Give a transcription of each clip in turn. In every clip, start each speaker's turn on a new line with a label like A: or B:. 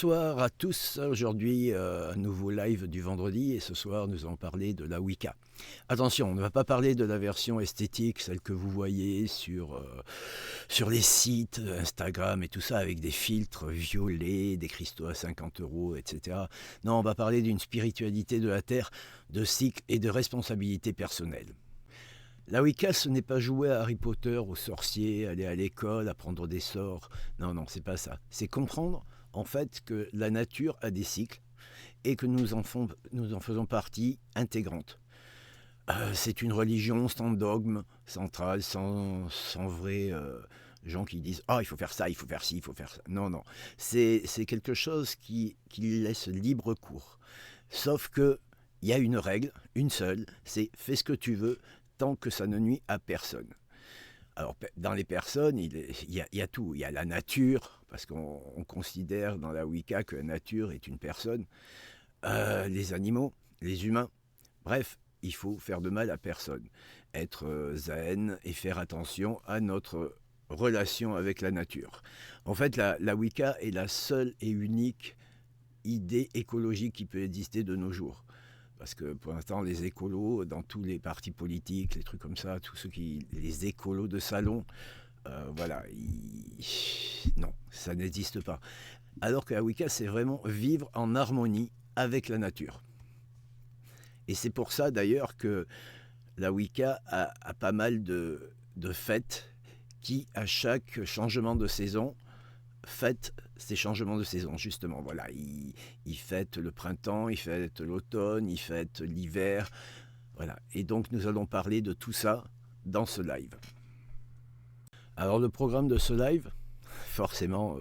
A: Bonsoir à tous. Aujourd'hui, un nouveau live du vendredi et ce soir, nous allons parler de la Wicca. Attention, on ne va pas parler de la version esthétique, celle que vous voyez sur les sites Instagram et tout ça, avec des filtres violets, des cristaux à 50 euros, etc. Non, on va parler d'une spiritualité de la Terre, de cycle et de responsabilité personnelle. La Wicca, ce n'est pas jouer à Harry Potter, aux sorciers, aller à l'école, apprendre des sorts. Non, non, c'est pas ça. C'est comprendre, en fait, que la nature a des cycles et que nous en faisons partie intégrante. C'est une religion sans dogme central, sans vrai gens qui disent « Ah, il faut faire ça, il faut faire ci, il faut faire ça ». Non, non. C'est quelque chose qui laisse libre cours. Sauf que il y a une règle, une seule, c'est « fais ce que tu veux » tant que ça ne nuit à personne. Alors, dans les personnes, il y a tout. Il y a la nature, parce qu'on considère dans la Wicca que la nature est une personne, les animaux, les humains. Bref, il faut faire de mal à personne. Être zen et faire attention à notre relation avec la nature. En fait, la Wicca est la seule et unique idée écologique qui peut exister de nos jours. Parce que pour l'instant, les écolos, dans tous les partis politiques, les trucs comme ça, les écolos de salon, voilà, non, ça n'existe pas. Alors que la Wicca, c'est vraiment vivre en harmonie avec la nature. Et c'est pour ça d'ailleurs que la Wicca a pas mal de fêtes qui, à chaque changement de saison, fête ces changements de saison, justement. Voilà, il fête le printemps, il fête l'automne, il fête l'hiver. Voilà. Et donc, nous allons parler de tout ça dans ce live. Alors, le programme de ce live, forcément,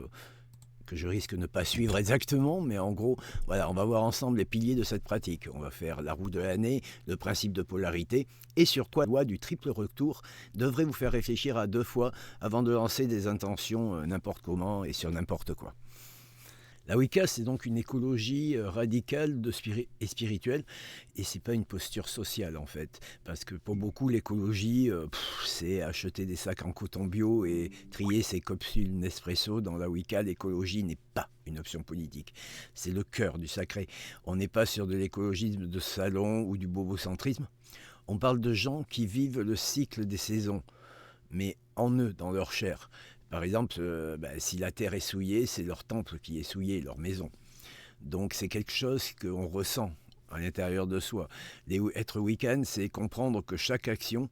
A: que je risque de ne pas suivre exactement, mais en gros, voilà, on va voir ensemble les piliers de cette pratique. On va faire la roue de l'année, le principe de polarité, et sur quoi la loi du triple retour devrait vous faire réfléchir à 2 fois avant de lancer des intentions n'importe comment et sur n'importe quoi. La Wicca, c'est donc une écologie radicale et spirituelle, et c'est pas une posture sociale en fait, parce que pour beaucoup l'écologie, c'est acheter des sacs en coton bio et trier ses capsules Nespresso. Dans la Wicca, l'écologie n'est pas une option politique, c'est le cœur du sacré. On n'est pas sur de l'écologisme de salon ou du bobocentrisme, on parle de gens qui vivent le cycle des saisons, mais en eux, dans leur chair. Par exemple, si la terre est souillée, c'est leur temple qui est souillé, leur maison. Donc c'est quelque chose qu'on ressent à l'intérieur de soi. Être week-end, c'est comprendre que chaque action,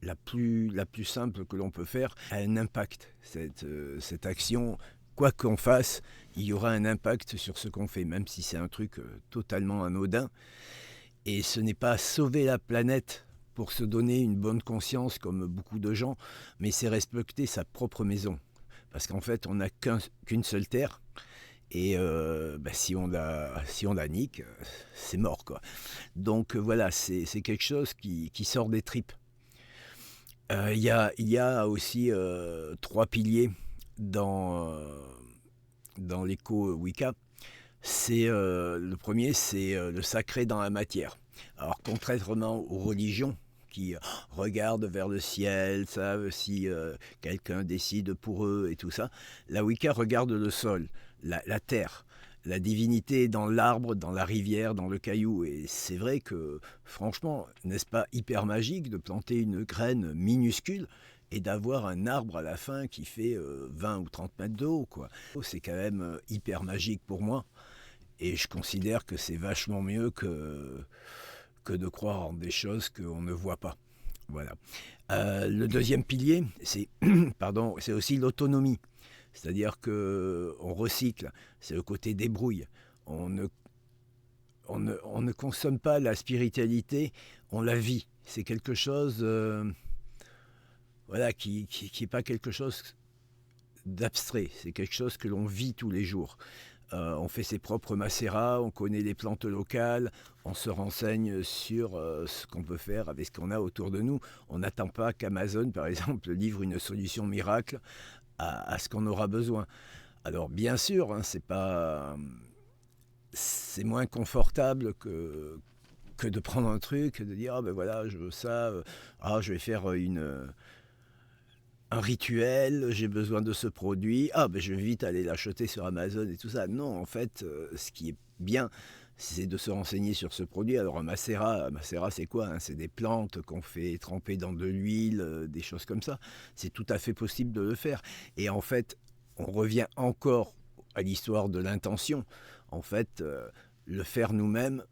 A: la plus simple que l'on peut faire, a un impact. Cette action, quoi qu'on fasse, il y aura un impact sur ce qu'on fait, même si c'est un truc totalement anodin. Et ce n'est pas sauver la planète pour se donner une bonne conscience comme beaucoup de gens, mais c'est respecter sa propre maison. Parce qu'en fait, on n'a qu'une seule terre, et si on la nique, c'est mort, quoi. Donc voilà, c'est quelque chose qui sort des tripes. Il y a aussi 3 piliers dans l'éco-Wicca. Le premier, c'est le sacré dans la matière. Alors, contrairement aux religions qui regardent vers le ciel, savent si quelqu'un décide pour eux et tout ça, la Wicca regarde le sol, la terre. La divinité est dans l'arbre, dans la rivière, dans le caillou. Et c'est vrai que, franchement, n'est-ce pas hyper magique de planter une graine minuscule et d'avoir un arbre à la fin qui fait 20 ou 30 mètres de haut, quoi. C'est quand même hyper magique pour moi. Et je considère que c'est vachement mieux que de croire en des choses qu'on ne voit pas. Voilà. Le deuxième pilier, c'est c'est aussi l'autonomie. C'est-à-dire qu'on recycle, c'est le côté débrouille. On ne consomme pas la spiritualité, on la vit. C'est quelque chose qui n'est pas quelque chose d'abstrait, c'est quelque chose que l'on vit tous les jours. On fait ses propres macérats, on connaît les plantes locales, on se renseigne sur ce qu'on peut faire avec ce qu'on a autour de nous. On n'attend pas qu'Amazon, par exemple, livre une solution miracle à ce qu'on aura besoin. Alors bien sûr, hein, c'est moins confortable que de prendre un truc, de dire ah ben voilà, je veux ça, je vais faire un rituel, j'ai besoin de ce produit, ah ben je vais vite aller l'acheter sur Amazon et tout ça. Non, en fait, ce qui est bien, c'est de se renseigner sur ce produit. Alors un macérat c'est quoi, hein? C'est des plantes qu'on fait tremper dans de l'huile, des choses comme ça. C'est tout à fait possible de le faire. Et en fait, on revient encore à l'histoire de l'intention. En fait, le faire nous-mêmes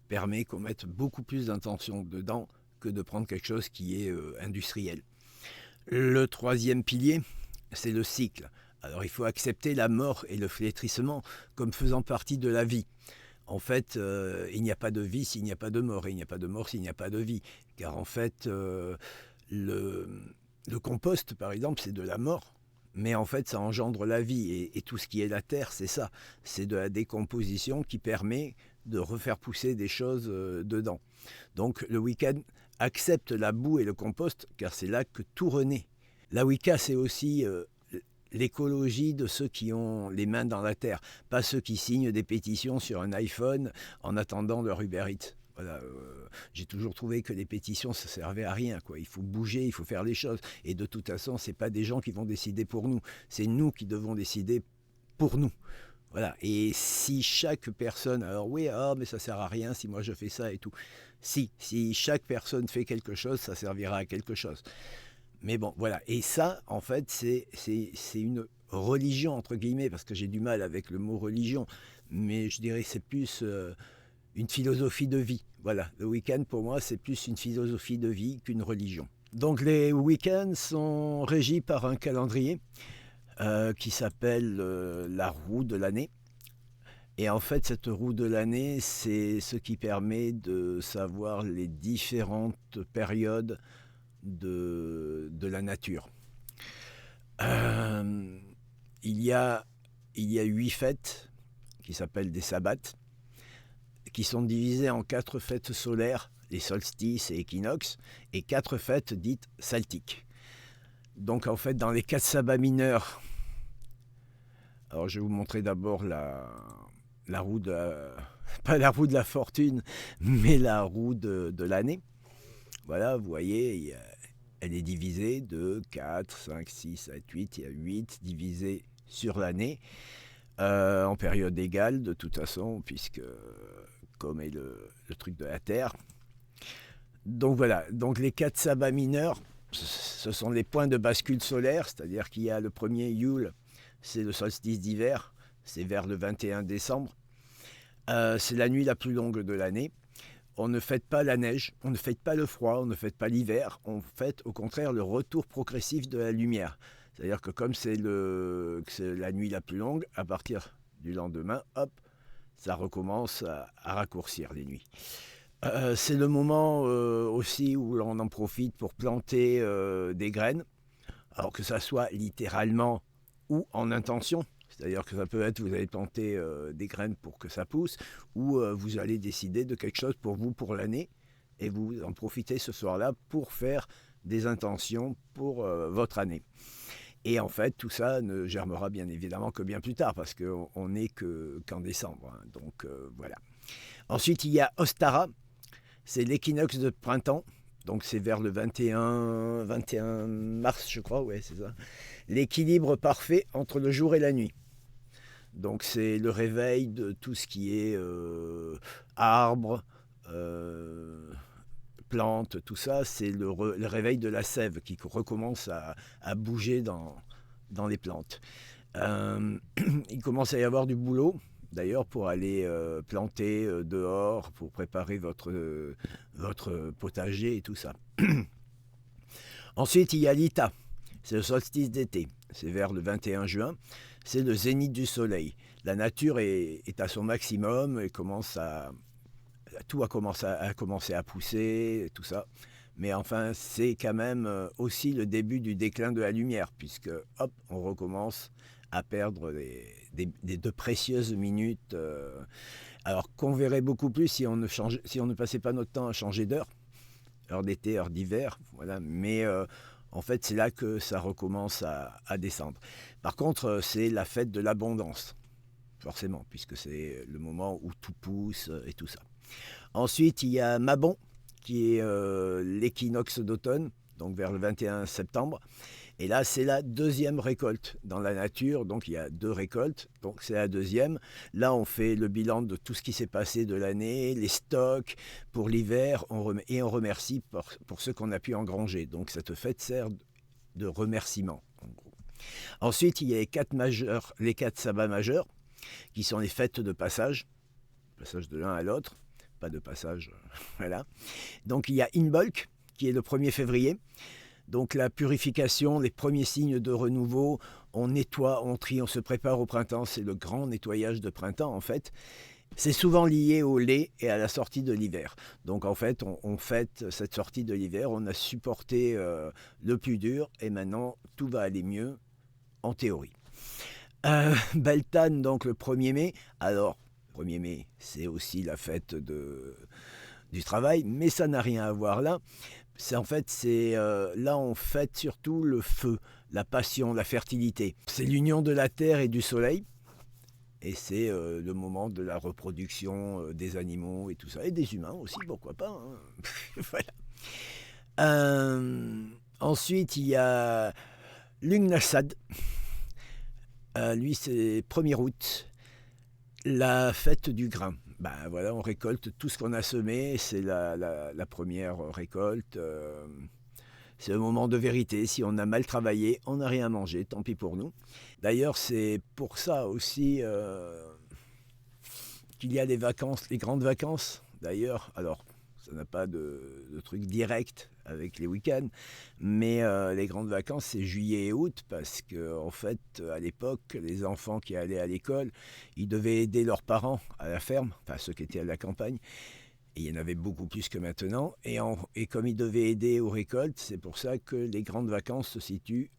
A: permet qu'on mette beaucoup plus d'intention dedans que de prendre quelque chose qui est industriel. Le troisième pilier, c'est le cycle. Alors il faut accepter la mort et le flétrissement comme faisant partie de la vie. En fait, il n'y a pas de vie s'il n'y a pas de mort, et il n'y a pas de mort s'il n'y a pas de vie. Car en fait, le, le compost, par exemple, c'est de la mort, mais en fait, ça engendre la vie. Et tout ce qui est la terre, c'est ça. C'est de la décomposition qui permet de refaire pousser des choses dedans. Donc le week-end accepte la boue et le compost, car c'est là que tout renaît. La Wicca, c'est aussi l'écologie de ceux qui ont les mains dans la terre, pas ceux qui signent des pétitions sur un iPhone en attendant leur Uber Eats. Voilà, j'ai toujours trouvé que les pétitions, ça servait à rien, quoi. Il faut bouger, il faut faire les choses. Et de toute façon, c'est pas des gens qui vont décider pour nous. C'est nous qui devons décider pour nous. Voilà. Et si chaque personne, alors oui, ah, mais ça sert à rien si moi je fais ça et tout. Si chaque personne fait quelque chose, ça servira à quelque chose. Mais bon, voilà. Et ça, en fait, c'est une religion, entre guillemets, parce que j'ai du mal avec le mot religion. Mais je dirais que c'est plus une philosophie de vie. Voilà. Le week-end, pour moi, c'est plus une philosophie de vie qu'une religion. Donc les week-ends sont régis par un calendrier qui s'appelle la roue de l'année. Et en fait, cette roue de l'année, c'est ce qui permet de savoir les différentes périodes de la nature. Euh, il, y a, il y a 8 fêtes qui s'appellent des sabbats, qui sont divisées en 4 fêtes solaires, les solstices et équinoxes, et 4 fêtes dites celtiques. Donc en fait, dans les 4 sabbats mineurs, alors je vais vous montrer d'abord la roue de pas la roue de la fortune, mais la roue de l'année. Voilà, vous voyez, elle est divisée de 4, 5, 6, 7, 8. Il y a 8 divisés sur l'année, en période égale de toute façon, puisque comme est le truc de la Terre. Donc voilà, donc les 4 sabbats mineurs, ce sont les points de bascule solaire, c'est-à-dire qu'il y a le premier Yule, c'est le solstice d'hiver, c'est vers le 21 décembre. C'est la nuit la plus longue de l'année. On ne fête pas la neige, on ne fête pas le froid, on ne fête pas l'hiver, on fête au contraire le retour progressif de la lumière. C'est-à-dire que comme c'est la nuit la plus longue, à partir du lendemain, hop, ça recommence à raccourcir les nuits. C'est le moment aussi où l'on en profite pour planter des graines, alors que ça soit littéralement ou en intention. C'est-à-dire que ça peut être, vous allez planter des graines pour que ça pousse, ou vous allez décider de quelque chose pour vous, pour l'année, et vous en profitez ce soir-là pour faire des intentions pour votre année. Et en fait, tout ça ne germera bien évidemment que bien plus tard, parce qu'on n'est qu'en décembre. Hein. Donc voilà. Ensuite, il y a Ostara, c'est l'équinoxe de printemps. Donc c'est vers le 21 mars, je crois, ouais, c'est ça. L'équilibre parfait entre le jour et la nuit. Donc c'est le réveil de tout ce qui est arbres, euh, plantes, tout ça. C'est le réveil de la sève qui recommence à bouger dans les plantes. Il commence à y avoir du boulot, d'ailleurs, pour aller planter dehors, pour préparer votre potager et tout ça. Ensuite, il y a l'Ita, c'est le solstice d'été, c'est vers le 21 juin, c'est le zénith du soleil. La nature est à son maximum et tout a commencé à pousser, tout ça. Mais enfin, c'est quand même aussi le début du déclin de la lumière, puisque hop, on recommence à perdre de précieuses minutes. Alors qu'on verrait beaucoup plus si on ne passait pas notre temps à changer d'heure, heure d'été, heure d'hiver, voilà. Mais en fait, c'est là que ça recommence à descendre. Par contre, c'est la fête de l'abondance, forcément, puisque c'est le moment où tout pousse et tout ça. Ensuite, il y a Mabon, qui est l'équinoxe d'automne. donc vers le 21 septembre. Et là, c'est la deuxième récolte dans la nature. Donc, il y a 2 récoltes. Donc, c'est la deuxième. Là, on fait le bilan de tout ce qui s'est passé de l'année, les stocks pour l'hiver. Et on remercie pour ce qu'on a pu engranger. Donc, cette fête sert de remerciement, en gros. Ensuite, il y a les 4 sabbats majeurs, qui sont les fêtes de passage de l'un à l'autre. Pas de passage, voilà. Donc, il y a Imbolc, qui est le 1er février. Donc la purification, les premiers signes de renouveau, on nettoie, on trie, on se prépare au printemps, c'est le grand nettoyage de printemps en fait. C'est souvent lié au lait et à la sortie de l'hiver. Donc en fait, on fête cette sortie de l'hiver, on a supporté le plus dur et maintenant tout va aller mieux en théorie. Beltane, donc le 1er mai. Alors, 1er mai, c'est aussi la fête du travail, mais ça n'a rien à voir là. Là on fête surtout le feu, la passion, la fertilité. C'est l'union de la terre et du soleil. Et c'est le moment de la reproduction des animaux et tout ça. Et des humains aussi, pourquoi pas. Hein. Voilà. Ensuite, il y a Lughnasadh. Lui, c'est 1er août. La fête du grain. Ben voilà, on récolte tout ce qu'on a semé, c'est la première récolte. C'est le moment de vérité. Si on a mal travaillé, on n'a rien à manger, tant pis pour nous. D'ailleurs, c'est pour ça aussi qu'il y a les vacances, les grandes vacances. D'ailleurs, alors, ça n'a pas de truc direct avec les week-ends, mais les grandes vacances, c'est juillet et août, parce qu'en fait, à l'époque, les enfants qui allaient à l'école, ils devaient aider leurs parents à la ferme, enfin ceux qui étaient à la campagne, et il y en avait beaucoup plus que maintenant, et comme ils devaient aider aux récoltes, c'est pour ça que les grandes vacances se situent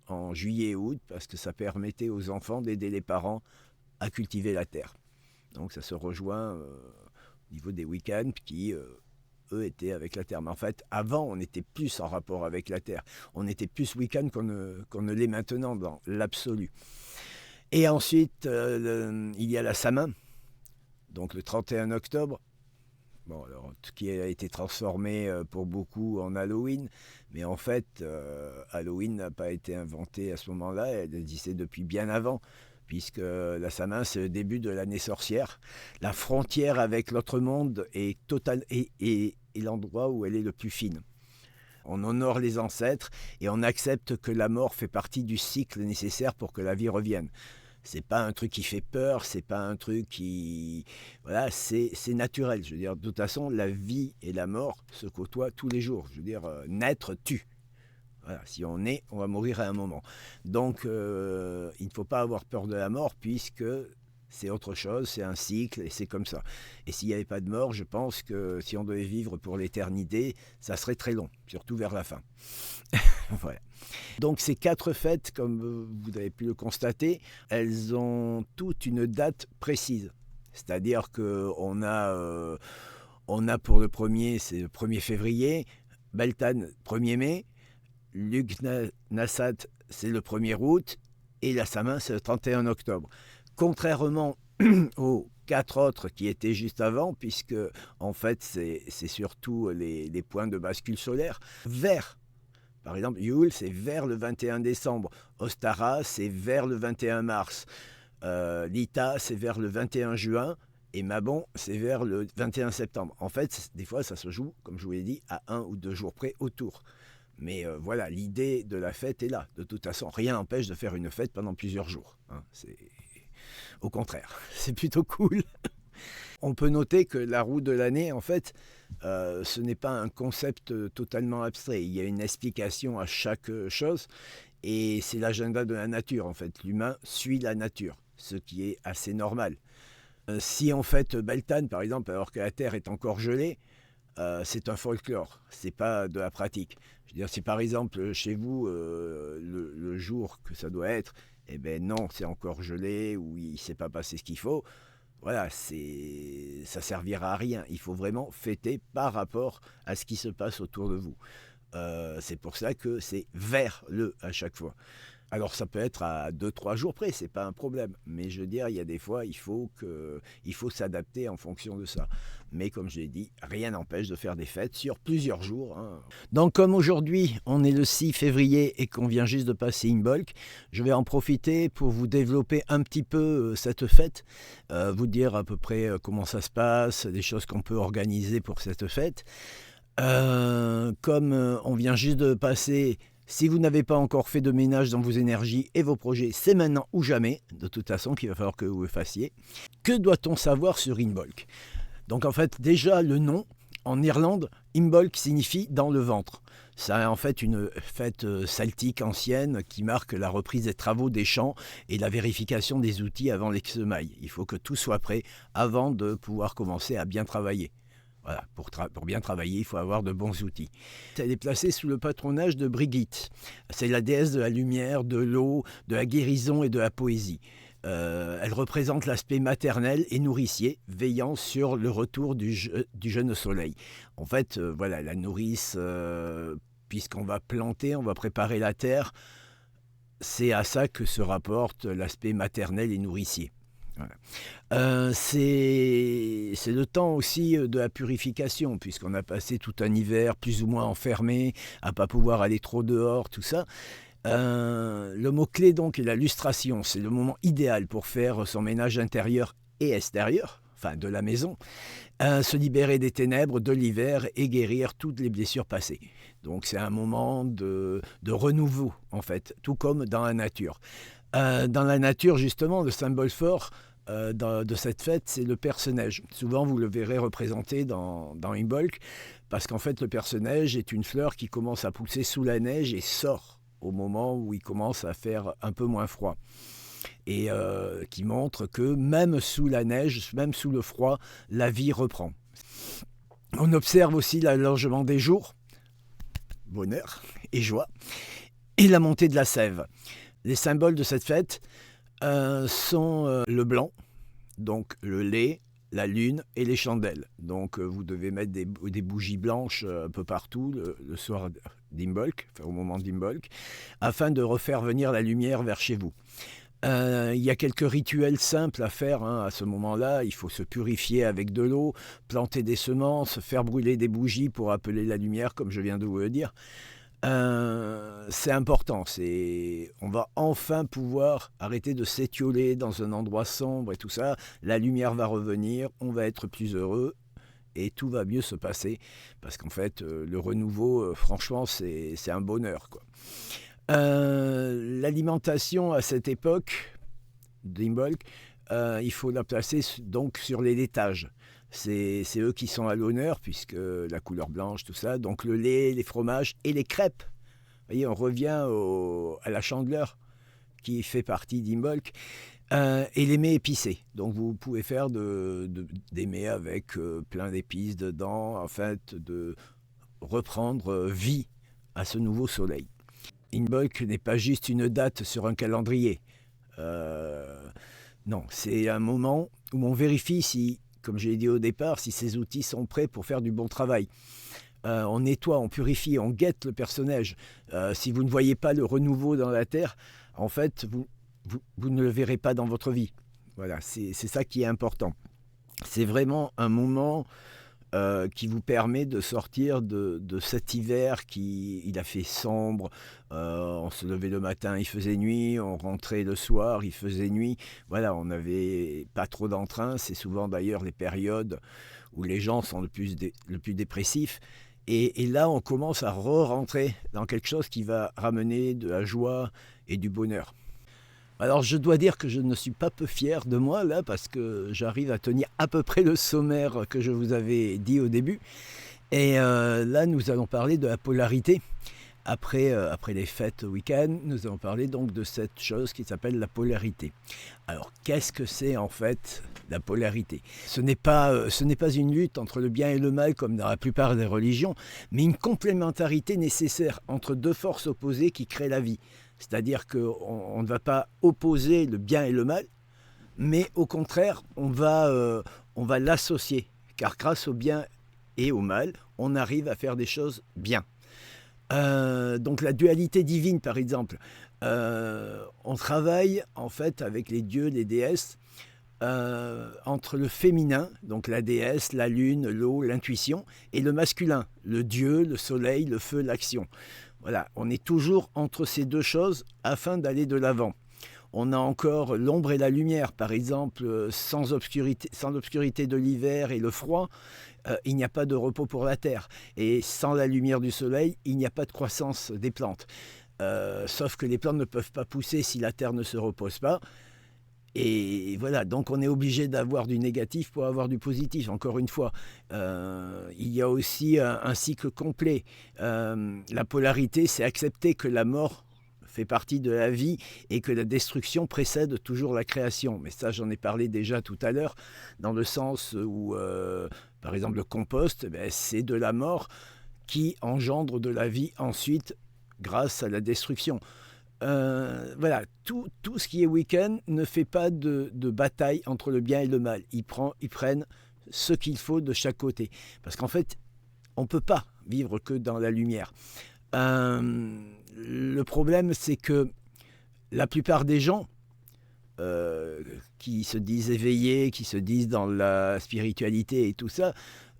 A: en juillet et août, parce que ça permettait aux enfants d'aider les parents à cultiver la terre. Donc ça se rejoint au niveau des week-ends qui, eux, étaient avec la terre. Mais en fait, avant, on était plus en rapport avec la terre. On était plus week-end qu'on ne l'est maintenant dans l'absolu. Et ensuite, il y a la Samin, donc le 31 octobre. Bon, alors, qui a été transformé pour beaucoup en Halloween, mais en fait, Halloween n'a pas été inventé à ce moment-là, elle existait depuis bien avant, puisque la Samin, c'est le début de l'année sorcière. La frontière avec l'autre monde est totale et l'endroit où elle est le plus fine. On honore les ancêtres et on accepte que la mort fait partie du cycle nécessaire pour que la vie revienne. C'est pas un truc qui fait peur, c'est pas un truc qui... Voilà, c'est naturel. Je veux dire, de toute façon, la vie et la mort se côtoient tous les jours. Je veux dire, naître tue. Voilà, si on est, on va mourir à un moment. Donc, il ne faut pas avoir peur de la mort, puisque c'est autre chose, c'est un cycle, et c'est comme ça. Et s'il n'y avait pas de mort, je pense que si on devait vivre pour l'éternité, ça serait très long, surtout vers la fin. Voilà. Donc ces 4 fêtes, comme vous avez pu le constater, elles ont toutes une date précise. C'est-à-dire qu'on a pour le premier, c'est le 1er février, Beltane, 1er mai, Lughnasadh, c'est le 1er août, et la Samin, c'est le 31 octobre. Contrairement aux 4 autres qui étaient juste avant, puisque en fait c'est surtout les points de bascule solaire, vers. Par exemple, Yule, c'est vers le 21 décembre. Ostara, c'est vers le 21 mars. Lita, c'est vers le 21 juin. Et Mabon, c'est vers le 21 septembre. En fait, des fois, ça se joue, comme je vous l'ai dit, à 1 ou 2 jours près autour. Mais voilà, l'idée de la fête est là. De toute façon, rien n'empêche de faire une fête pendant plusieurs jours. Hein. Au contraire, c'est plutôt cool. On peut noter que la roue de l'année, en fait, ce n'est pas un concept totalement abstrait. Il y a une explication à chaque chose et c'est l'agenda de la nature, en fait. L'humain suit la nature, ce qui est assez normal. Si on fête Beltane, par exemple, alors que la Terre est encore gelée, c'est un folklore, c'est pas de la pratique. Je veux dire, si par exemple, chez vous, le jour que ça doit être, eh ben non, c'est encore gelé ou il ne s'est pas passé ce qu'il faut, voilà, ça servira à rien. Il faut vraiment fêter par rapport à ce qui se passe autour de vous. C'est pour ça que c'est vers le à chaque fois. Alors ça peut être à 2-3 jours près, c'est pas un problème. Mais je veux dire, il y a des fois, il faut s'adapter en fonction de ça. Mais comme je l'ai dit, rien n'empêche de faire des fêtes sur plusieurs jours, hein. Donc comme aujourd'hui, on est le 6 février et qu'on vient juste de passer Imbolc, je vais en profiter pour vous développer un petit peu cette fête, vous dire à peu près comment ça se passe, des choses qu'on peut organiser pour cette fête. Comme on vient juste de passer, si vous n'avez pas encore fait de ménage dans vos énergies et vos projets, c'est maintenant ou jamais, de toute façon, qu'il va falloir que vous le fassiez. Que doit-on savoir sur Imbolc? Donc en fait, déjà le nom, en Irlande, Imbolc signifie dans le ventre. C'est en fait une fête celtique ancienne qui marque la reprise des travaux des champs et la vérification des outils avant les semailles. Il faut que tout soit prêt avant de pouvoir commencer à bien travailler. Voilà, pour bien travailler, il faut avoir de bons outils. Elle est placée sous le patronage de Brigitte. C'est la déesse de la lumière, de l'eau, de la guérison et de la poésie. Elle représente l'aspect maternel et nourricier, veillant sur le retour du jeune soleil. En fait, voilà, la nourrice, puisqu'on va planter, on va préparer la terre, c'est à ça que se rapporte l'aspect maternel et nourricier. Voilà. C'est le temps aussi de la purification, puisqu'on a passé tout un hiver plus ou moins enfermé, à ne pas pouvoir aller trop dehors, tout ça. Le mot-clé donc est la lustration. C'est le moment idéal pour faire son ménage intérieur et extérieur, enfin de la maison, se libérer des ténèbres de l'hiver et guérir toutes les blessures passées. Donc c'est un moment de renouveau, en fait, tout comme dans la nature. Dans la nature, justement, le symbole fort de cette fête, c'est le perce-neige. Souvent, vous le verrez représenté dans Imbolc, parce qu'en fait, le perce-neige est une fleur qui commence à pousser sous la neige et sort au moment où il commence à faire un peu moins froid. Et qui montre que même sous la neige, même sous le froid, la vie reprend. On observe aussi l'allongement des jours, bonheur et joie, et la montée de la sève. Les symboles de cette fête sont le blanc, donc le lait, la lune et les chandelles. Donc vous devez mettre des bougies blanches un peu partout le soir d'Imbolc, enfin, au moment d'Imbolc, afin de refaire venir la lumière vers chez vous. Il y a quelques rituels simples à faire à ce moment-là. Il faut se purifier avec de l'eau, planter des semences, faire brûler des bougies pour appeler la lumière, comme je viens de vous le dire. C'est important, on va enfin pouvoir arrêter de s'étioler dans un endroit sombre et tout ça, la lumière va revenir, on va être plus heureux et tout va mieux se passer, parce qu'en fait le renouveau, franchement c'est un bonheur, quoi. L'alimentation à cette époque d'Imbolc, il faut la placer donc sur les laitages. C'est eux qui sont à l'honneur, puisque la couleur blanche, tout ça. Donc le lait, les fromages et les crêpes. Vous voyez, on revient à la chandeleur qui fait partie d'Imbolc. Et les mets épicés. Donc vous pouvez faire des mets avec plein d'épices dedans, afin de reprendre vie à ce nouveau soleil. Imbolc n'est pas juste une date sur un calendrier. Non, c'est un moment où on vérifie si, comme je l'ai dit au départ, si ces outils sont prêts pour faire du bon travail. On nettoie, on purifie, on guette le perce-neige. Si vous ne voyez pas le renouveau dans la terre, en fait, vous ne le verrez pas dans votre vie. Voilà, c'est ça qui est important. C'est vraiment un moment qui vous permet de sortir de cet hiver il a fait sombre. On se levait le matin, il faisait nuit, on rentrait le soir, il faisait nuit. Voilà, on n'avait pas trop d'entrain. C'est souvent d'ailleurs les périodes où les gens sont le plus dépressifs. Et là, on commence à re-rentrer dans quelque chose qui va ramener de la joie et du bonheur. Alors je dois dire que je ne suis pas peu fier de moi là, parce que j'arrive à tenir à peu près le sommaire que je vous avais dit au début. Et là nous allons parler de la polarité. Après les fêtes week-end, nous allons parler donc de cette chose qui s'appelle la polarité. Alors qu'est-ce que c'est en fait la polarité ? Ce n'est pas une lutte entre le bien et le mal comme dans la plupart des religions, mais une complémentarité nécessaire entre deux forces opposées qui créent la vie. C'est-à-dire qu'on ne va pas opposer le bien et le mal, mais au contraire, on va l'associer. Car grâce au bien et au mal, on arrive à faire des choses bien. Donc la dualité divine, par exemple. On travaille en fait avec les dieux, les déesses, entre le féminin, donc la déesse, la lune, l'eau, l'intuition, et le masculin, le dieu, le soleil, le feu, l'action. Voilà, on est toujours entre ces deux choses afin d'aller de l'avant. On a encore l'ombre et la lumière, par exemple, sans l'obscurité de l'hiver et le froid, il n'y a pas de repos pour la terre. Et sans la lumière du soleil, il n'y a pas de croissance des plantes. Sauf que les plantes ne peuvent pas pousser si la terre ne se repose pas. Et voilà, donc on est obligé d'avoir du négatif pour avoir du positif. Encore une fois, il y a aussi un cycle complet. La polarité, c'est accepter que la mort fait partie de la vie et que la destruction précède toujours la création. Mais ça, j'en ai parlé déjà tout à l'heure, dans le sens où, par exemple, le compost, c'est de la mort qui engendre de la vie ensuite grâce à la destruction. Voilà, tout ce qui est week-end ne fait pas de bataille entre le bien et le mal. Ils prennent ce qu'il faut de chaque côté. Parce qu'en fait, on ne peut pas vivre que dans la lumière. Le problème, c'est que la plupart des gens qui se disent éveillés, qui se disent dans la spiritualité et tout ça,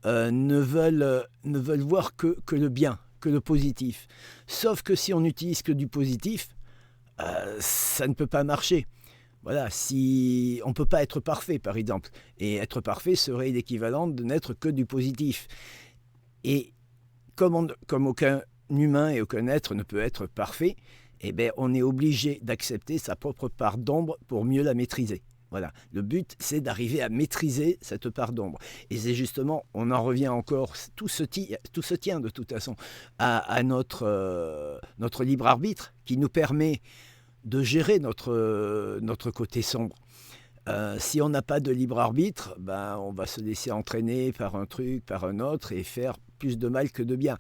A: ne veulent voir que le bien, que le positif. Sauf que si on n'utilise que du positif, ça ne peut pas marcher. Voilà, si on ne peut pas être parfait, par exemple. Et être parfait serait l'équivalent de n'être que du positif. Et comme aucun humain et aucun être ne peut être parfait, eh bien, on est obligé d'accepter sa propre part d'ombre pour mieux la maîtriser. Voilà, le but, c'est d'arriver à maîtriser cette part d'ombre. Et c'est justement, on en revient encore, tout se tient de toute façon à notre libre arbitre qui nous permet de gérer notre côté sombre. Si on n'a pas de libre arbitre, on va se laisser entraîner par un truc, par un autre et faire plus de mal que de bien.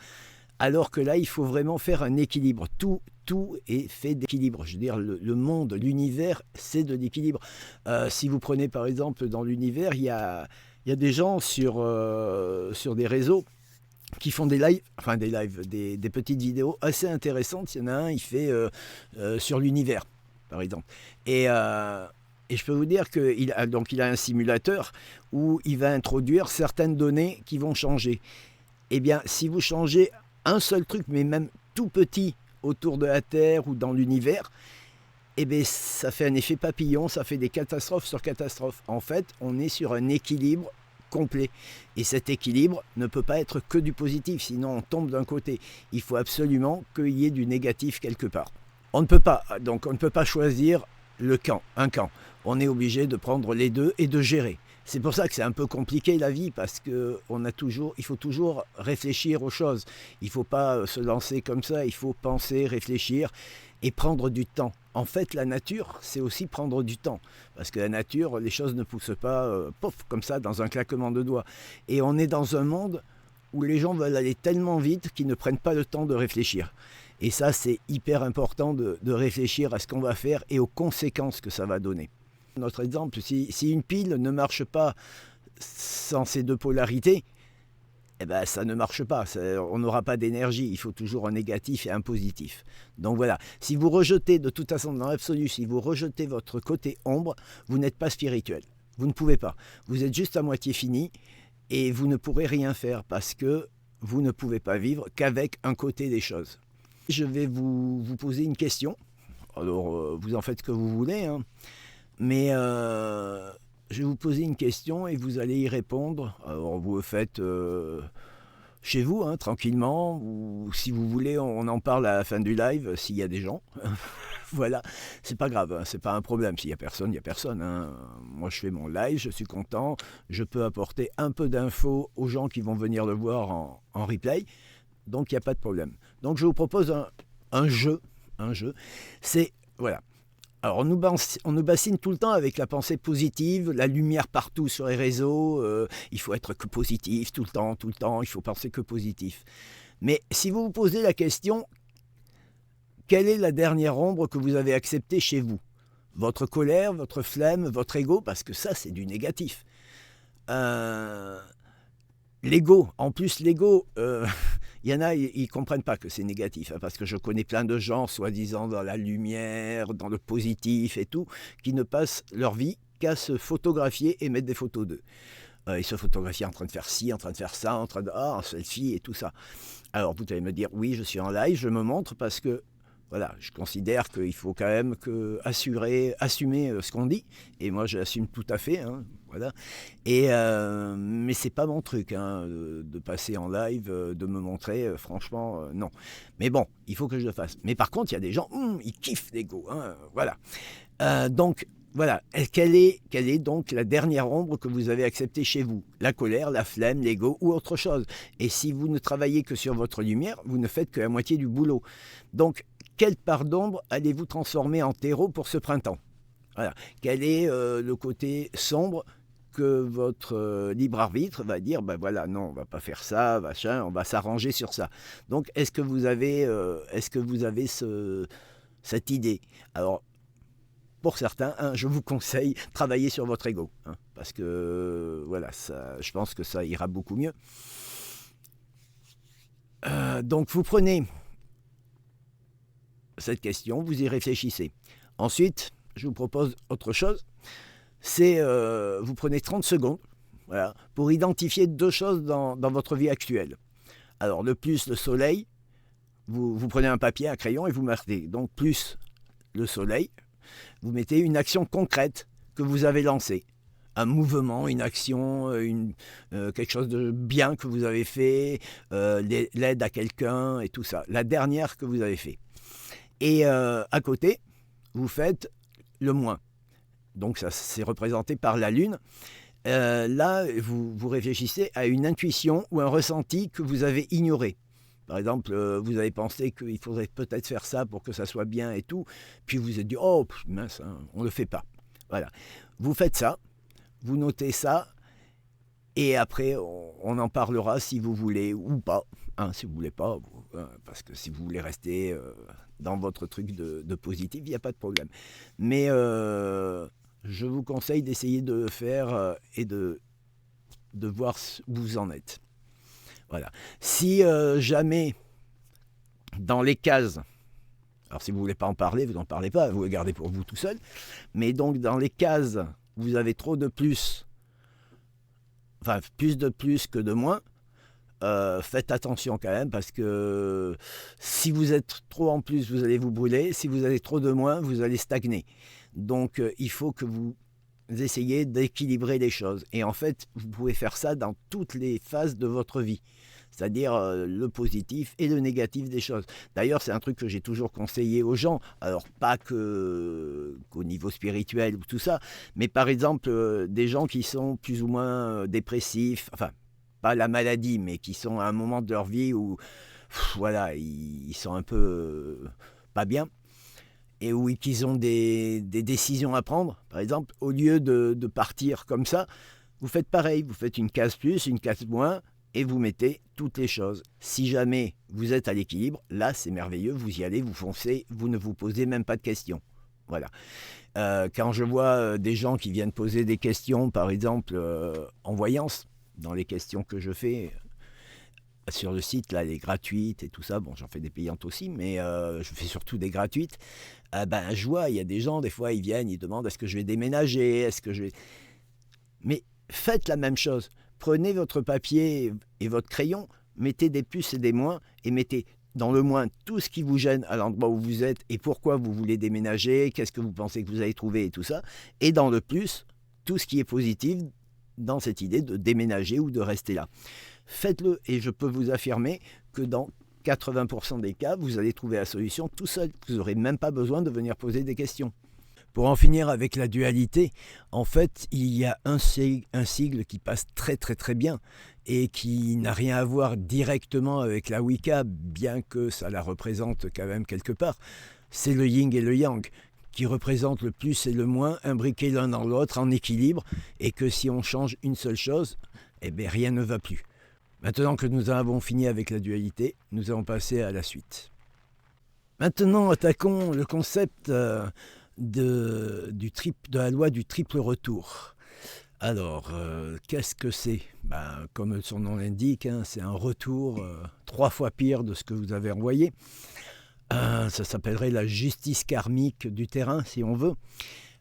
A: Alors que là, il faut vraiment faire un équilibre. Tout est fait d'équilibre. Je veux dire, le monde, l'univers, c'est de l'équilibre. Si vous prenez par exemple dans l'univers, il y a des gens sur des réseaux qui font des petites vidéos assez intéressantes. Il y en a un, il fait sur l'univers, par exemple. Et je peux vous dire qu'il a un simulateur où il va introduire certaines données qui vont changer. Eh bien, si vous changez un seul truc, mais même tout petit, autour de la Terre ou dans l'univers, eh bien, ça fait un effet papillon, ça fait des catastrophes sur catastrophes. En fait, on est sur un équilibre complet. Et cet équilibre ne peut pas être que du positif, sinon on tombe d'un côté. Il faut absolument qu'il y ait du négatif quelque part. On ne peut pas choisir un camp. On est obligé de prendre les deux et de gérer. C'est pour ça que c'est un peu compliqué la vie, parce il faut toujours réfléchir aux choses. Il ne faut pas se lancer comme ça, il faut penser, réfléchir et prendre du temps. En fait, la nature, c'est aussi prendre du temps. Parce que la nature, les choses ne poussent pas comme ça, dans un claquement de doigts. Et on est dans un monde où les gens veulent aller tellement vite qu'ils ne prennent pas le temps de réfléchir. Et ça, c'est hyper important de réfléchir à ce qu'on va faire et aux conséquences que ça va donner. Notre exemple, si une pile ne marche pas sans ces deux polarités, eh ben, ça ne marche pas, on n'aura pas d'énergie, il faut toujours un négatif et un positif. Donc voilà, si vous rejetez, de toute façon dans l'absolu, si vous rejetez votre côté ombre, vous n'êtes pas spirituel, vous ne pouvez pas. Vous êtes juste à moitié fini et vous ne pourrez rien faire parce que vous ne pouvez pas vivre qu'avec un côté des choses. Je vais vous poser une question, alors vous en faites ce que vous voulez, hein. Mais je vais vous poser une question et vous allez y répondre. Alors vous le faites chez vous, hein, tranquillement, ou si vous voulez, on en parle à la fin du live, s'il y a des gens. Voilà, c'est pas grave, hein, c'est pas un problème. S'il y a personne, il y a personne, hein. Moi, je fais mon live, je suis content. Je peux apporter un peu d'infos aux gens qui vont venir le voir en replay. Donc, il n'y a pas de problème. Donc, je vous propose un jeu. C'est, voilà. Alors, on nous bassine tout le temps avec la pensée positive, la lumière partout sur les réseaux, il faut être que positif tout le temps, il faut penser que positif. Mais si vous vous posez la question, quelle est la dernière ombre que vous avez acceptée chez vous ? Votre colère, votre flemme, votre ego, parce que ça, c'est du négatif. L'ego, en plus l'ego, Il y en a, ils ne comprennent pas que c'est négatif, hein, parce que je connais plein de gens, soi-disant dans la lumière, dans le positif et tout, qui ne passent leur vie qu'à se photographier et mettre des photos d'eux. Ils se photographient en train de faire ci, en train de faire ça, en train de... Ah, un selfie et tout ça. Alors vous allez me dire, oui, je suis en live, je me montre parce que, voilà, je considère qu'il faut quand même assumer ce qu'on dit. Et moi, j'assume tout à fait, hein, voilà. Mais c'est pas mon truc, hein, de passer en live, de me montrer, franchement, non. Mais bon, il faut que je le fasse. Mais par contre, il y a des gens, ils kiffent l'ego, hein, voilà. Donc, voilà, quelle est donc la dernière ombre que vous avez acceptée chez vous? La colère, la flemme, l'ego ou autre chose. Et si vous ne travaillez que sur votre lumière, vous ne faites que la moitié du boulot. Donc, quelle part d'ombre allez-vous transformer en terreau pour ce printemps? Voilà. Quel est le côté sombre que votre libre arbitre va dire, ben voilà, non, on va pas faire ça, machin, on va s'arranger sur ça. Donc, est-ce que vous avez cette idée? Alors, pour certains, hein, je vous conseille, travailler sur votre ego, hein, parce que voilà, ça, je pense que ça ira beaucoup mieux. Donc vous prenez cette question, vous y réfléchissez. Ensuite, je vous propose autre chose, c'est vous prenez 30 secondes, voilà, pour identifier deux choses dans votre vie actuelle. Alors le plus le soleil, vous prenez un papier, un crayon et vous marquez. Donc plus le soleil, vous mettez une action concrète que vous avez lancée. Un mouvement, une action, quelque chose de bien que vous avez fait, l'aide à quelqu'un et tout ça. La dernière que vous avez fait. Et à côté, vous faites le moins. Donc ça, c'est représenté par la lune. Là, vous réfléchissez à une intuition ou un ressenti que vous avez ignoré. Par exemple, vous avez pensé qu'il faudrait peut-être faire ça pour que ça soit bien et tout. Puis vous vous êtes dit, oh mince, hein, on ne le fait pas. Voilà. Vous faites ça, vous notez ça, et après, on en parlera si vous voulez ou pas. Hein, si vous ne voulez pas, parce que si vous voulez rester dans votre truc de positif, il n'y a pas de problème. Mais je vous conseille d'essayer de le faire et de voir où vous en êtes. Voilà. Si jamais, dans les cases, alors si vous ne voulez pas en parler, vous n'en parlez pas, vous le gardez pour vous tout seul, mais donc dans les cases, vous avez trop de plus, enfin plus de plus que de moins, faites attention quand même, parce que si vous êtes trop en plus, vous allez vous brûler, si vous avez trop de moins, vous allez stagner. Donc il faut que vous essayez d'équilibrer les choses. Et en fait, vous pouvez faire ça dans toutes les phases de votre vie. C'est-à-dire le positif et le négatif des choses. D'ailleurs, c'est un truc que j'ai toujours conseillé aux gens. Alors, pas qu'au niveau spirituel ou tout ça, mais par exemple, des gens qui sont plus ou moins dépressifs, enfin, pas la maladie, mais qui sont à un moment de leur vie où, voilà, ils sont un peu pas bien, et où ils ont des décisions à prendre. Par exemple, au lieu de partir comme ça, vous faites pareil, vous faites une case plus, une case moins, et vous mettez toutes les choses. Si jamais vous êtes à l'équilibre, là c'est merveilleux, vous y allez, vous foncez, vous ne vous posez même pas de questions. Voilà. Quand je vois des gens qui viennent poser des questions, par exemple en voyance, dans les questions que je fais sur le site, là, les gratuites et tout ça, bon j'en fais des payantes aussi, mais je fais surtout des gratuites, je vois, il y a des gens, des fois ils viennent, ils demandent est-ce que je vais déménager, est-ce que je vais... Mais faites la même chose. Prenez votre papier et votre crayon, mettez des plus et des moins, et mettez dans le moins tout ce qui vous gêne à l'endroit où vous êtes et pourquoi vous voulez déménager, qu'est-ce que vous pensez que vous allez trouver et tout ça, et dans le plus, tout ce qui est positif dans cette idée de déménager ou de rester là. Faites-le et je peux vous affirmer que dans 80% des cas, vous allez trouver la solution tout seul. Vous n'aurez même pas besoin de venir poser des questions. Pour en finir avec la dualité, en fait, il y a un sigle qui passe très très très bien et qui n'a rien à voir directement avec la Wicca, bien que ça la représente quand même quelque part. C'est le yin et le yang, qui représentent le plus et le moins, imbriqués l'un dans l'autre, en équilibre, et que si on change une seule chose, eh bien rien ne va plus. Maintenant que nous avons fini avec la dualité, nous allons passer à la suite. Maintenant, attaquons le concept de la loi du triple retour. Alors, qu'est-ce que c'est? Ben, comme son nom l'indique, hein, c'est un retour 3 fois pire de ce que vous avez envoyé. Ça s'appellerait la justice karmique du terrain, si on veut.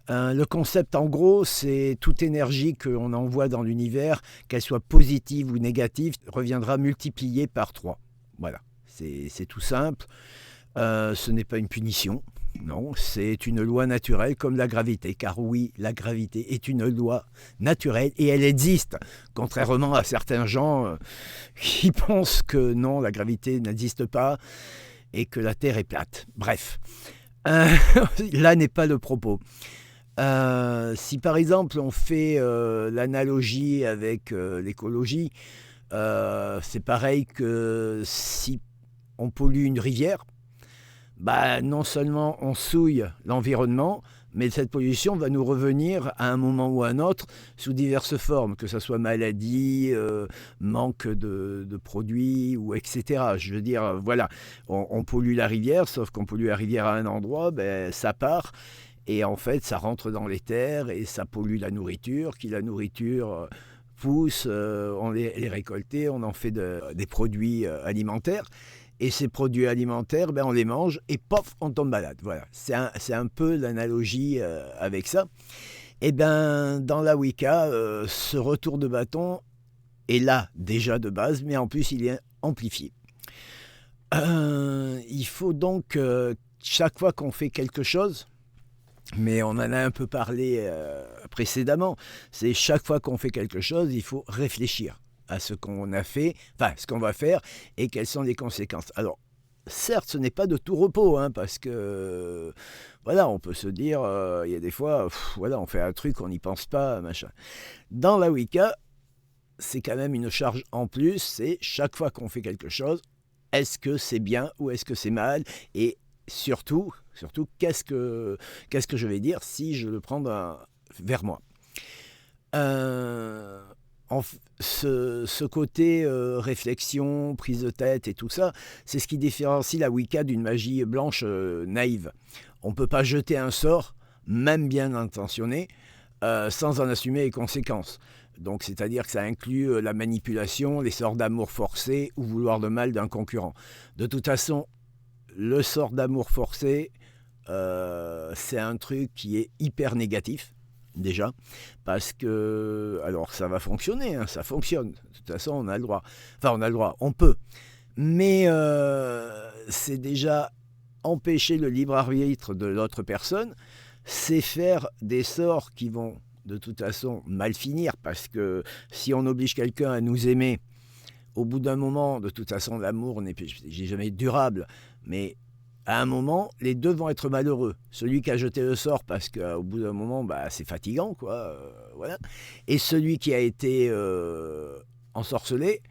A: Le concept, en gros, c'est toute énergie qu'on envoie dans l'univers, qu'elle soit positive ou négative, reviendra multipliée par 3. Voilà, c'est tout simple. Ce n'est pas une punition, non, c'est une loi naturelle comme la gravité, car oui, la gravité est une loi naturelle et elle existe, contrairement à certains gens qui pensent que non, la gravité n'existe pas et que la Terre est plate. Bref, euh, là n'est pas le propos. Si par exemple on fait l'analogie avec l'écologie, c'est pareil que si on pollue une rivière, bah, non seulement on souille l'environnement, mais cette pollution va nous revenir à un moment ou à un autre sous diverses formes, que ce soit maladie, manque de produits, ou etc. Je veux dire, voilà, on pollue la rivière, sauf qu'on pollue la rivière à un endroit, ben, ça part, et en fait ça rentre dans les terres, et ça pollue la nourriture, qui la nourriture pousse, on les récolte, on en fait des produits alimentaires. Et ces produits alimentaires, ben, on les mange et pof, on tombe malade. Voilà, c'est un peu l'analogie avec ça. Et ben, dans la Wicca, ce retour de bâton est là déjà de base, mais en plus il est amplifié. Il faut donc, chaque fois qu'on fait quelque chose, mais on en a un peu parlé précédemment, c'est chaque fois qu'on fait quelque chose, il faut réfléchir à ce qu'on a fait, enfin ce qu'on va faire et quelles sont les conséquences. Alors, certes, ce n'est pas de tout repos, hein, parce que voilà, on peut se dire, il y a des fois, voilà, on fait un truc, on n'y pense pas, machin. Dans la Wicca, c'est quand même une charge en plus, c'est chaque fois qu'on fait quelque chose, est-ce que c'est bien ou est-ce que c'est mal? Et surtout, qu'est-ce que je vais dire si je le prends vers moi? Euh, ce côté réflexion, prise de tête et tout ça, c'est ce qui différencie la Wicca d'une magie blanche naïve. On ne peut pas jeter un sort, même bien intentionné, sans en assumer les conséquences. Donc, c'est-à-dire que ça inclut la manipulation, les sorts d'amour forcé ou vouloir le mal d'un concurrent. De toute façon, le sort d'amour forcé, c'est un truc qui est hyper négatif, déjà, parce que, alors ça va fonctionner, hein, ça fonctionne, de toute façon on a le droit, enfin on a le droit, on peut, mais c'est déjà empêcher le libre arbitre de l'autre personne, c'est faire des sorts qui vont de toute façon mal finir, parce que si on oblige quelqu'un à nous aimer, au bout d'un moment, de toute façon l'amour n'est jamais durable, mais à un moment, les deux vont être malheureux. Celui qui a jeté le sort parce qu'au bout d'un moment, bah, c'est fatigant, quoi. Voilà. Et celui qui a été ensorcelé,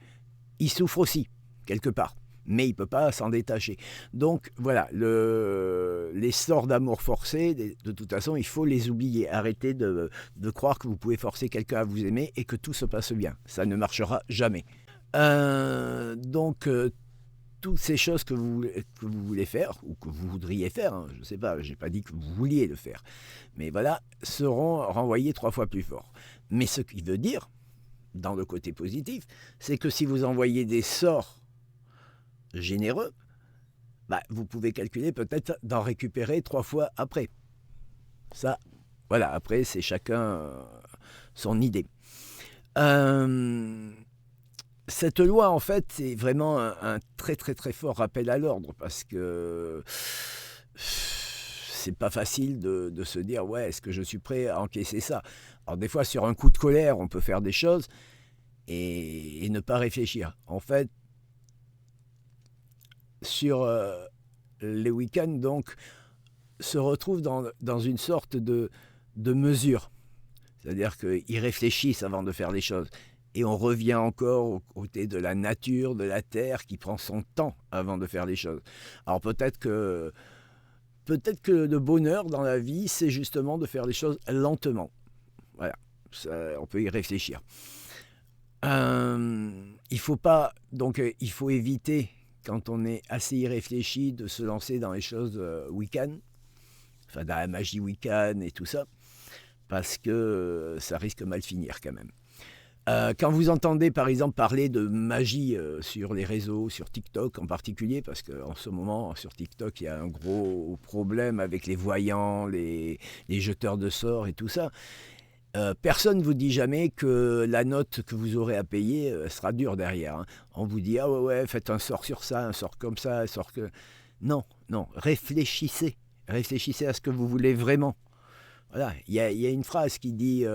A: il souffre aussi, quelque part. Mais il ne peut pas s'en détacher. Donc voilà, les sorts d'amour forcé, de toute façon, il faut les oublier. Arrêtez de croire que vous pouvez forcer quelqu'un à vous aimer et que tout se passe bien. Ça ne marchera jamais. Donc, toutes ces choses que vous voulez faire, ou que vous voudriez faire, hein, je ne sais pas, je n'ai pas dit que vous vouliez le faire, mais voilà, seront renvoyées 3 fois plus fort. Mais ce qui veut dire, dans le côté positif, c'est que si vous envoyez des sorts généreux, bah, vous pouvez calculer peut-être d'en récupérer 3 fois après. Ça, voilà, après, c'est chacun son idée. Cette loi, en fait, c'est vraiment un très très très fort rappel à l'ordre, parce que c'est pas facile de se dire, ouais, est-ce que je suis prêt à encaisser ça? Alors des fois, sur un coup de colère, on peut faire des choses et ne pas réfléchir. En fait, sur les week-ends, donc, se retrouvent dans une sorte de mesure. C'est-à-dire qu'ils réfléchissent avant de faire les choses. Et on revient encore au côté de la nature, de la terre, qui prend son temps avant de faire les choses. Alors peut-être que le bonheur dans la vie, c'est justement de faire les choses lentement. Voilà, ça, on peut y réfléchir. Il faut pas, donc il faut éviter, quand on est assez irréfléchi, de se lancer dans les choses wiccan, enfin dans la magie wiccan et tout ça, parce que ça risque mal finir quand même. Quand vous entendez par exemple parler de magie sur les réseaux, sur TikTok en particulier, parce qu'en ce moment sur TikTok il y a un gros problème avec les voyants, les jeteurs de sorts et tout ça, personne ne vous dit jamais que la note que vous aurez à payer sera dure derrière. Hein. On vous dit ah ouais, faites un sort sur ça, un sort comme ça, un sort que... Non, réfléchissez à ce que vous voulez vraiment. Voilà, il y a une phrase qui dit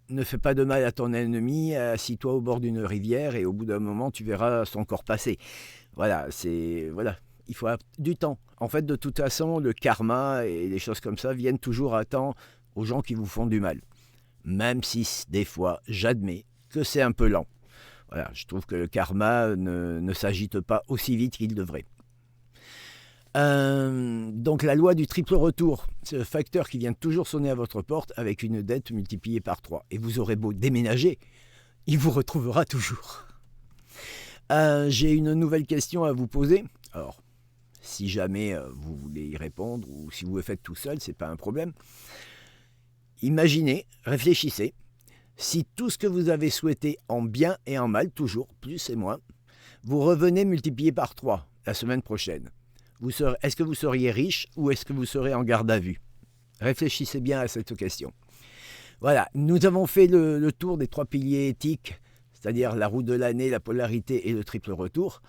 A: ne fais pas de mal à ton ennemi, assis-toi au bord d'une rivière et au bout d'un moment tu verras son corps passer. Voilà, il faut du temps. En fait, de toute façon, le karma et les choses comme ça viennent toujours à temps aux gens qui vous font du mal. Même si des fois, j'admets que c'est un peu lent. Voilà, je trouve que le karma ne s'agite pas aussi vite qu'il devrait. Donc la loi du triple retour, c'est le facteur qui vient toujours sonner à votre porte avec une dette multipliée par 3. Et vous aurez beau déménager, il vous retrouvera toujours. J'ai une nouvelle question à vous poser. Alors, si jamais vous voulez y répondre ou si vous le faites tout seul, c'est pas un problème. Imaginez, réfléchissez, si tout ce que vous avez souhaité en bien et en mal, toujours, plus et moins, vous revenez multiplié par 3 la semaine prochaine. Est-ce que vous seriez riche ou est-ce que vous serez en garde à vue? Réfléchissez bien à cette question. Voilà, nous avons fait le tour des 3 piliers éthiques, c'est-à-dire la roue de l'année, la polarité et le triple retour.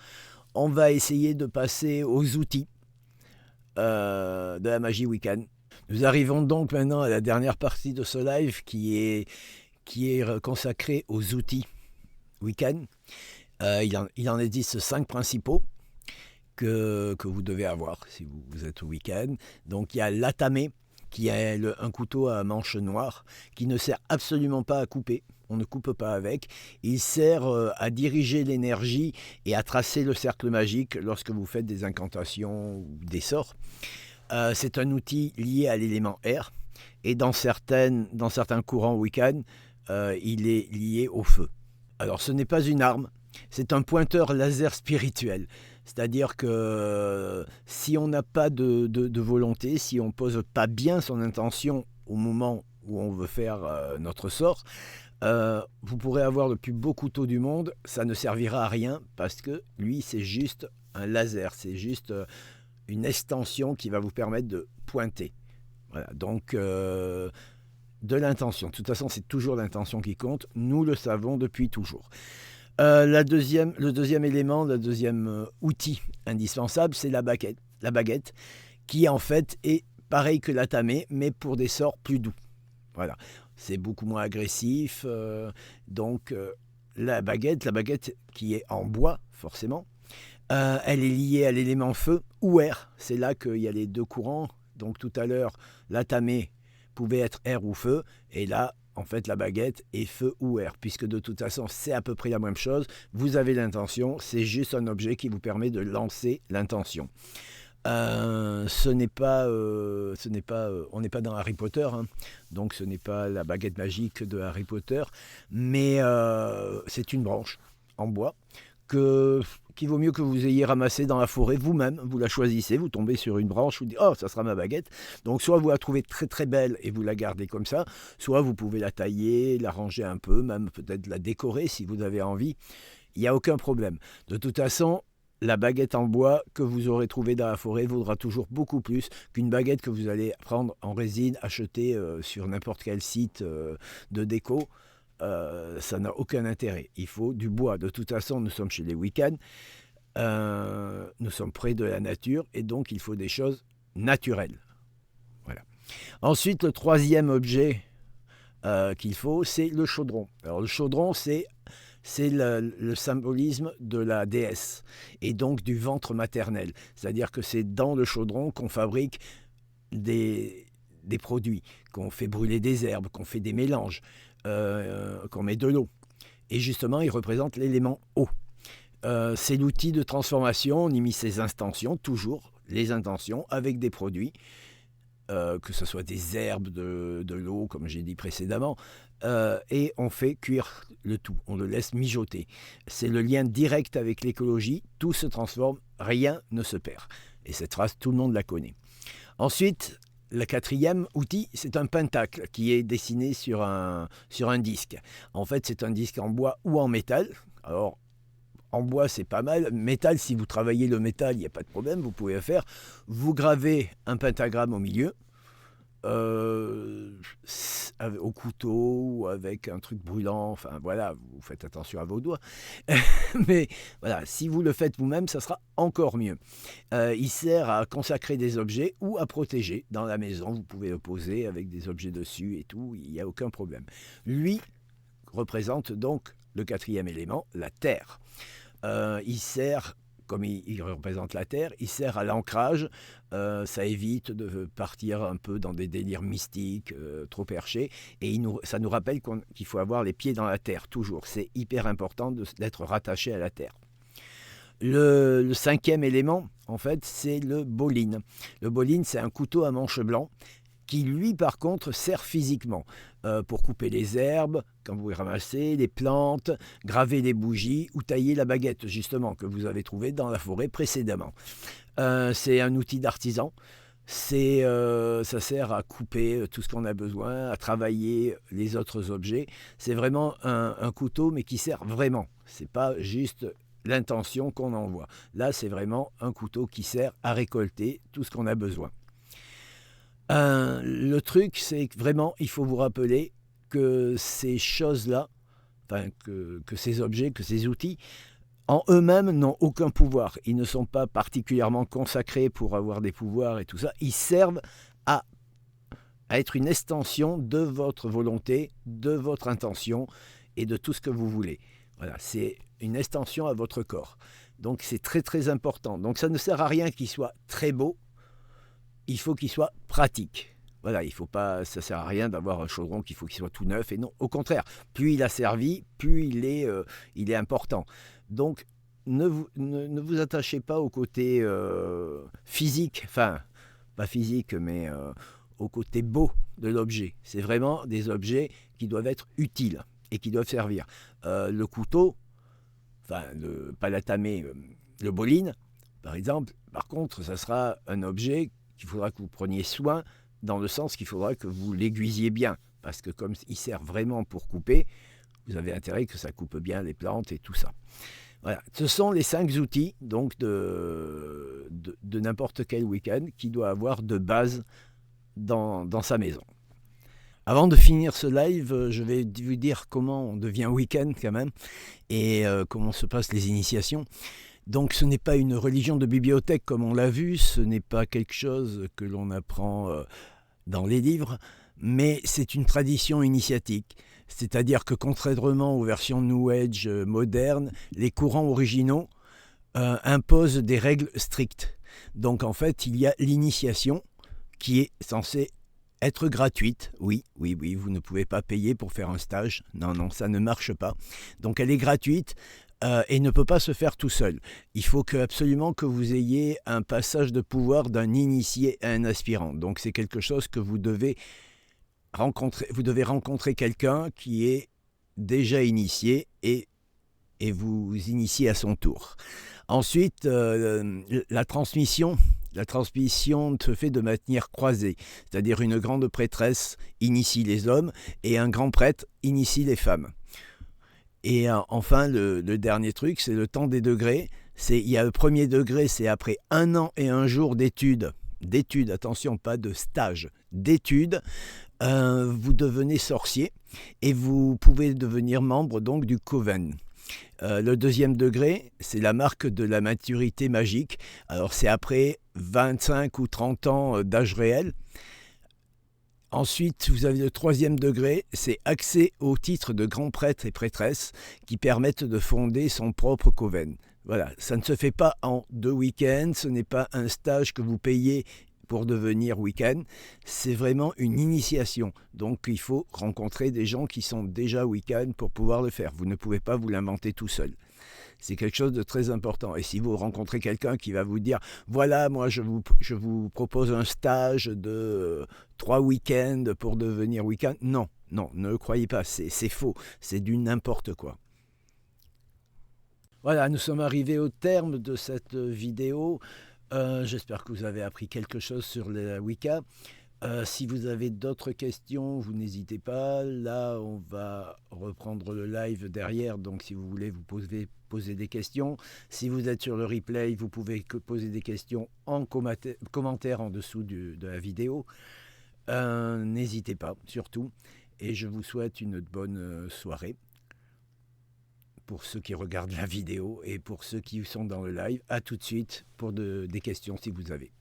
A: On va essayer de passer aux outils de la magie Wiccan. Nous arrivons donc maintenant à la dernière partie de ce live qui est consacrée aux outils Wiccan. Il en existe 5 principaux que vous devez avoir si vous êtes au week-end. Donc il y a l'atame, qui est un couteau à manche noire, qui ne sert absolument pas à couper. On ne coupe pas avec. Il sert à diriger l'énergie et à tracer le cercle magique lorsque vous faites des incantations ou des sorts. C'est un outil lié à l'élément air. Et dans certains courants Wiccan, il est lié au feu. Alors ce n'est pas une arme, c'est un pointeur laser spirituel. C'est-à-dire que si on n'a pas de volonté, si on ne pose pas bien son intention au moment où on veut faire notre sort, vous pourrez avoir le plus beau couteau du monde, ça ne servira à rien parce que lui, c'est juste un laser, c'est juste une extension qui va vous permettre de pointer. Voilà, donc de l'intention. De toute façon, c'est toujours l'intention qui compte. Nous le savons depuis toujours. Le deuxième élément, le deuxième outil indispensable, c'est la baguette. La baguette, qui en fait est pareil que l'atame, mais pour des sorts plus doux. Voilà, c'est beaucoup moins agressif. Donc la baguette qui est en bois, forcément, elle est liée à l'élément feu ou air. C'est là qu'il y a les deux courants. Donc tout à l'heure, l'atame pouvait être air ou feu, et là, en fait, la baguette est feu ou air, puisque de toute façon, c'est à peu près la même chose. Vous avez l'intention, c'est juste un objet qui vous permet de lancer l'intention. On n'est pas dans Harry Potter, hein, donc ce n'est pas la baguette magique de Harry Potter, mais c'est une branche en bois qu'il vaut mieux que vous ayez ramassé dans la forêt vous-même, vous la choisissez, vous tombez sur une branche, vous dites « Oh, ça sera ma baguette ». Donc soit vous la trouvez très très belle et vous la gardez comme ça, soit vous pouvez la tailler, la ranger un peu, même peut-être la décorer si vous avez envie. Il n'y a aucun problème. De toute façon, la baguette en bois que vous aurez trouvée dans la forêt vaudra toujours beaucoup plus qu'une baguette que vous allez prendre en résine, acheter sur n'importe quel site de déco. Ça n'a aucun intérêt. Il faut du bois. De toute façon, nous sommes chez les Wiccan. Nous sommes près de la nature et donc il faut des choses naturelles. Voilà. Ensuite, le troisième objet qu'il faut, c'est le chaudron. Alors le chaudron, c'est le symbolisme de la déesse et donc du ventre maternel. C'est-à-dire que c'est dans le chaudron qu'on fabrique des produits, qu'on fait brûler des herbes, qu'on fait des mélanges. Qu'on met de l'eau. Et justement, il représente l'élément eau. C'est l'outil de transformation. On y met ses intentions, toujours les intentions, avec des produits, que ce soit des herbes, de l'eau, comme j'ai dit précédemment, et on fait cuire le tout. On le laisse mijoter. C'est le lien direct avec l'écologie. Tout se transforme, rien ne se perd. Et cette phrase, tout le monde la connaît. Ensuite, Le quatrième outil, c'est un pentacle qui est dessiné sur un disque. En fait, c'est un disque en bois ou en métal. Alors, en bois, c'est pas mal. Métal, si vous travaillez le métal, il n'y a pas de problème, vous pouvez le faire. Vous gravez un pentagramme au milieu, au couteau ou avec un truc brûlant. Enfin, voilà, vous faites attention à vos doigts. Mais voilà, si vous le faites vous-même, ça sera encore mieux. Il sert à consacrer des objets ou à protéger dans la maison. Vous pouvez le poser avec des objets dessus et tout, il n'y a aucun problème. Lui représente donc le quatrième élément, la terre. Il sert, comme il représente la terre, il sert à l'ancrage. Ça évite de partir un peu dans des délires mystiques, trop perchés. Et ça nous rappelle qu'il faut avoir les pieds dans la terre, toujours. C'est hyper important d'être rattaché à la terre. Le cinquième élément, en fait, c'est le boline. Le boline, c'est un couteau à manche blanc qui, lui, par contre, sert physiquement pour couper les herbes, quand vous les ramassez, les plantes, graver les bougies ou tailler la baguette, justement, que vous avez trouvée dans la forêt précédemment. C'est un outil d'artisan. Ça sert à couper tout ce qu'on a besoin, à travailler les autres objets. C'est vraiment un couteau, mais qui sert vraiment. C'est pas juste l'intention qu'on envoie. Là, c'est vraiment un couteau qui sert à récolter tout ce qu'on a besoin. Le truc, c'est que vraiment, il faut vous rappeler que ces choses-là, enfin, que ces objets, que ces outils, en eux-mêmes n'ont aucun pouvoir. Ils ne sont pas particulièrement consacrés pour avoir des pouvoirs et tout ça. Ils servent à être une extension de votre volonté, de votre intention et de tout ce que vous voulez. Voilà, c'est une extension à votre corps. Donc c'est très très important. Donc ça ne sert à rien qu'il soit très beau. Il faut qu'il soit pratique. Voilà, il faut pas, ça ne sert à rien d'avoir un chaudron qu'il faut qu'il soit tout neuf. Et non, au contraire, plus il a servi, plus il est important. Donc, ne vous attachez pas au côté physique, enfin, pas physique, mais au côté beau de l'objet. C'est vraiment des objets qui doivent être utiles et qui doivent servir. Le couteau, enfin, pas la tamée, le boline, par exemple, par contre, ça sera un objet qu'il faudra que vous preniez soin, dans le sens qu'il faudra que vous l'aiguisiez bien, parce que comme il sert vraiment pour couper, vous avez intérêt que ça coupe bien les plantes et tout ça. Voilà. Ce sont les 5 outils donc de n'importe quel week-end qui doit avoir de base dans sa maison. Avant de finir ce live, je vais vous dire comment on devient week-end quand même et comment se passent les initiations. Donc ce n'est pas une religion de bibliothèque comme on l'a vu, ce n'est pas quelque chose que l'on apprend dans les livres, mais c'est une tradition initiatique. C'est-à-dire que contrairement aux versions New Age modernes, les courants originaux imposent des règles strictes. Donc en fait, il y a l'initiation qui est censée être gratuite. Oui, vous ne pouvez pas payer pour faire un stage. Non, ça ne marche pas. Donc elle est gratuite. Et ne peut pas se faire tout seul. Il faut absolument que vous ayez un passage de pouvoir d'un initié à un aspirant. Donc c'est quelque chose que vous devez rencontrer. Vous devez rencontrer quelqu'un qui est déjà initié et vous initier à son tour. Ensuite, la transmission se fait de manière croisée. C'est-à-dire une grande prêtresse initie les hommes et un grand prêtre initie les femmes. Et enfin, le dernier truc, c'est le temps des degrés. Il y a le premier degré, c'est après 1 an et 1 jour d'études, attention, pas de stage, d'études, vous devenez sorcier et vous pouvez devenir membre donc du Coven. Le deuxième degré, c'est la marque de la maturité magique. Alors c'est après 25 ou 30 ans d'âge réel. Ensuite, vous avez le troisième degré, c'est accès au titre de grand prêtre et prêtresse qui permettent de fonder son propre coven. Voilà, ça ne se fait pas en 2 week-ends, ce n'est pas un stage que vous payez pour devenir week-end, c'est vraiment une initiation. Donc il faut rencontrer des gens qui sont déjà week-end pour pouvoir le faire. Vous ne pouvez pas vous l'inventer tout seul. C'est quelque chose de très important. Et si vous rencontrez quelqu'un qui va vous dire « Voilà, moi je vous propose un stage de 3 week-ends pour devenir week-end », non, ne le croyez pas, c'est faux, c'est du n'importe quoi. Voilà, nous sommes arrivés au terme de cette vidéo. J'espère que vous avez appris quelque chose sur la Wicca. Si vous avez d'autres questions, vous n'hésitez pas. Là, on va reprendre le live derrière, donc si vous voulez, vous pouvez poser des questions. Si vous êtes sur le replay, vous pouvez poser des questions en commentaire en dessous de la vidéo. N'hésitez pas, surtout. Et je vous souhaite une bonne soirée pour ceux qui regardent la vidéo et pour ceux qui sont dans le live. À tout de suite pour des questions si vous avez.